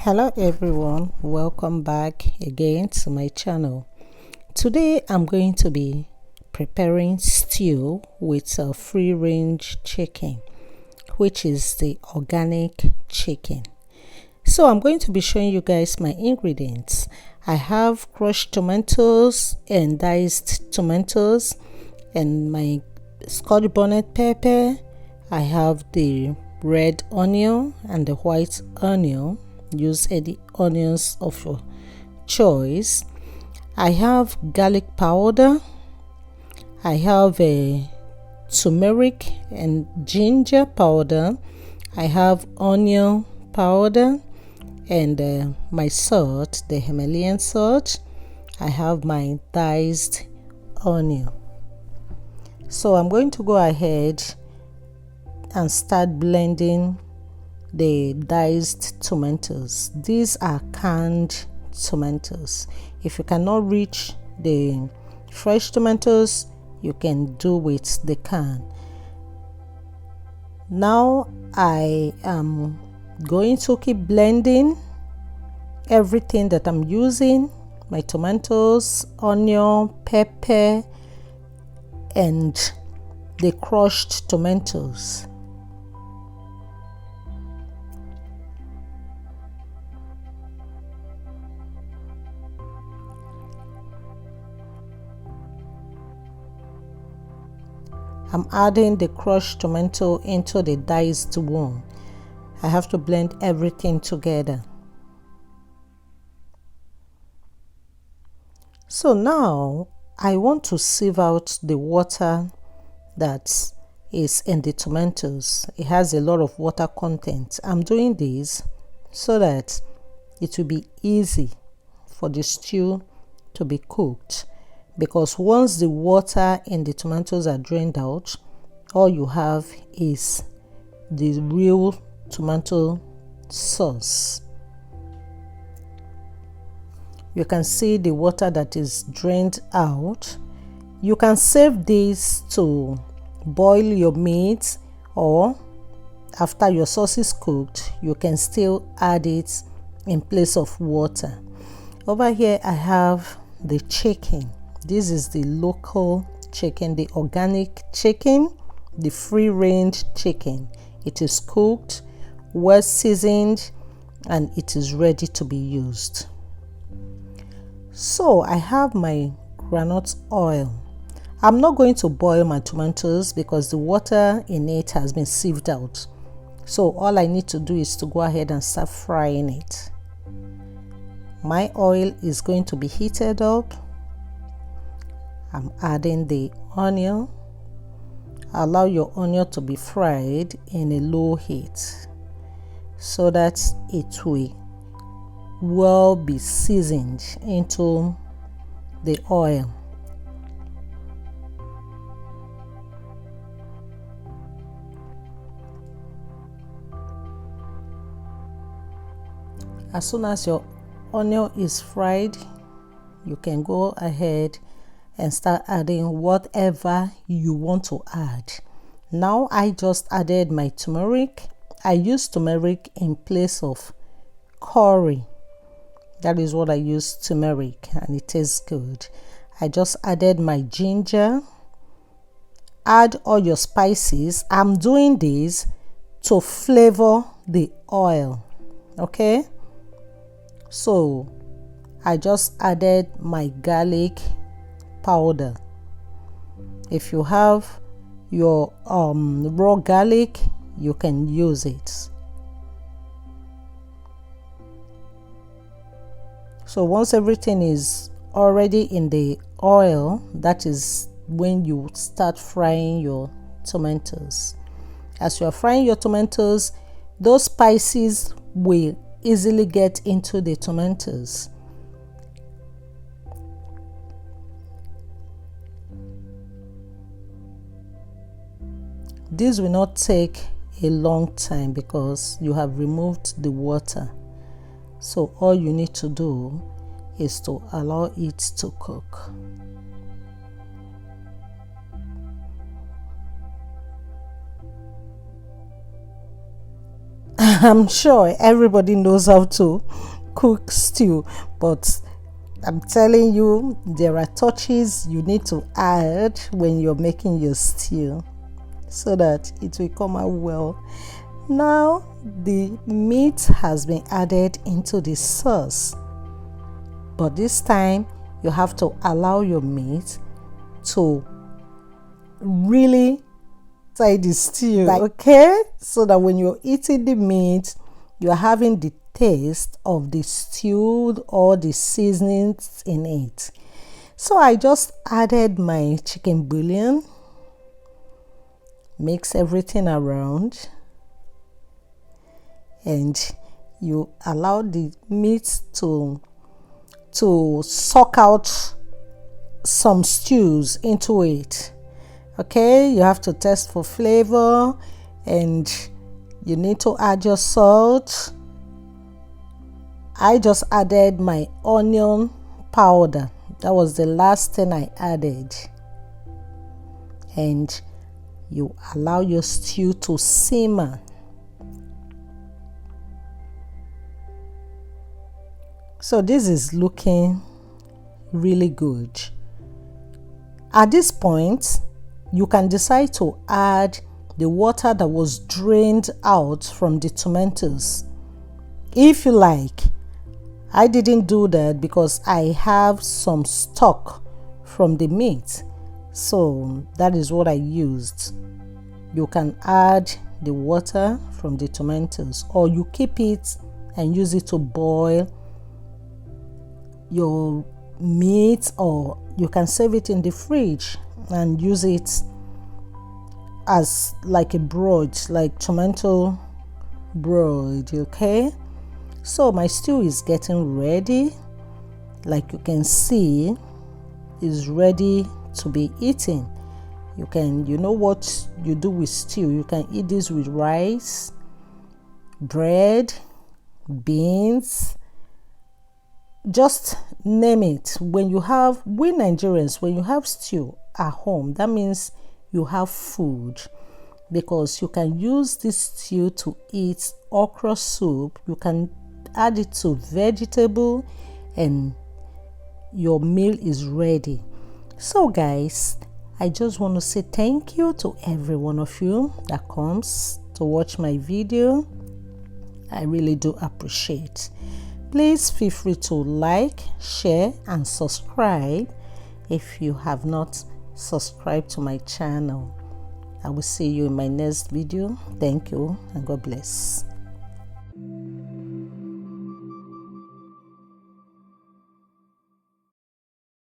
Hello everyone, welcome back again to my channel. Today I'm going to be preparing stew with a free-range chicken, which is the organic chicken. So I'm going to be showing you guys my ingredients. I have crushed tomatoes and diced tomatoes and my Scotch bonnet pepper. I have the red onion and the white onion. Use any onions of your choice. I have garlic powder. I have a turmeric and ginger powder. I have onion powder and my salt, the Himalayan salt. I have my diced onion. So I'm going to go ahead and start blending the diced tomatoes. These are canned tomatoes. If you cannot reach the fresh tomatoes, you can do with the can. Now I am going to keep blending everything that I'm using: my tomatoes, onion, pepper, and the crushed tomatoes. I'm adding the crushed tomato into the diced one. I have to blend everything together. So now I want to sieve out the water that is in the tomatoes. It has a lot of water content. I'm doing this so that it will be easy for the stew to be cooked, because once the water in the tomatoes are drained out, all you have is the real tomato sauce. You can see the water that is drained out. You can save this to boil your meat, or after your sauce is cooked, you can still add it in place of water. Over here I have the chicken. This is the local chicken, the organic chicken, the free-range chicken. It is cooked, well seasoned, and it is ready to be used. So I have my groundnut oil. I'm not going to boil my tomatoes because the water in it has been sieved out. So all I need to do is to go ahead and start frying it. My oil is going to be heated up. I'm adding the onion. Allow your onion to be fried in a low heat so that it will well be seasoned into the oil. As soon as your onion is fried, you can go ahead and start adding whatever you want to add. Now I just added my turmeric. I use turmeric in place of curry. That is what I use, turmeric, and it tastes good. I just added my ginger. Add all your spices. I'm doing this to flavor the oil. Okay, so I just added my garlic powder. If you have your raw garlic, you can use it. So once everything is already in the oil, that is when you start frying your tomatoes. As you are frying your tomatoes, those spices will easily get into the tomatoes. This will not take a long time because you have removed the water. So all you need to do is to allow it to cook. I'm sure everybody knows how to cook stew, but I'm telling you, there are touches you need to add when you're making your stew so that it will come out well. Now the meat has been added into the sauce, but this time you have to allow your meat to really inside the stew, okay? So that when you're eating the meat, you're having the taste of the stew or the seasonings in it. So I just added my chicken bouillon, mix everything around, and you allow the meat to suck out some stews into it. Okay, you have to test for flavor, and you need to add your salt. I just added my onion powder. That was the last thing I added. And you allow your stew to simmer. So this is looking really good. At this point, you can decide to add the water that was drained out from the tomatoes if you like. I didn't do that because I have some stock from the meat, so that is what I used. You can add the water from the tomatoes, or you keep it and use it to boil your meat, or you can save it in the fridge and use it as like a broth, like tomato broth. Okay, so my stew is getting ready. Like you can see, is ready to be eaten. You know what you do with stew, you can eat this with rice, bread, beans, just name it. We Nigerians, when you have stew at home, that means you have food, because you can use this stew to eat okra soup. You can add it to vegetable and your meal is ready. So guys, I just want to say thank you to every one of you that comes to watch my video. I really do appreciate. Please feel free to like, share and subscribe if you have not subscribed to my channel. I will see you in my next video. Thank you and God bless.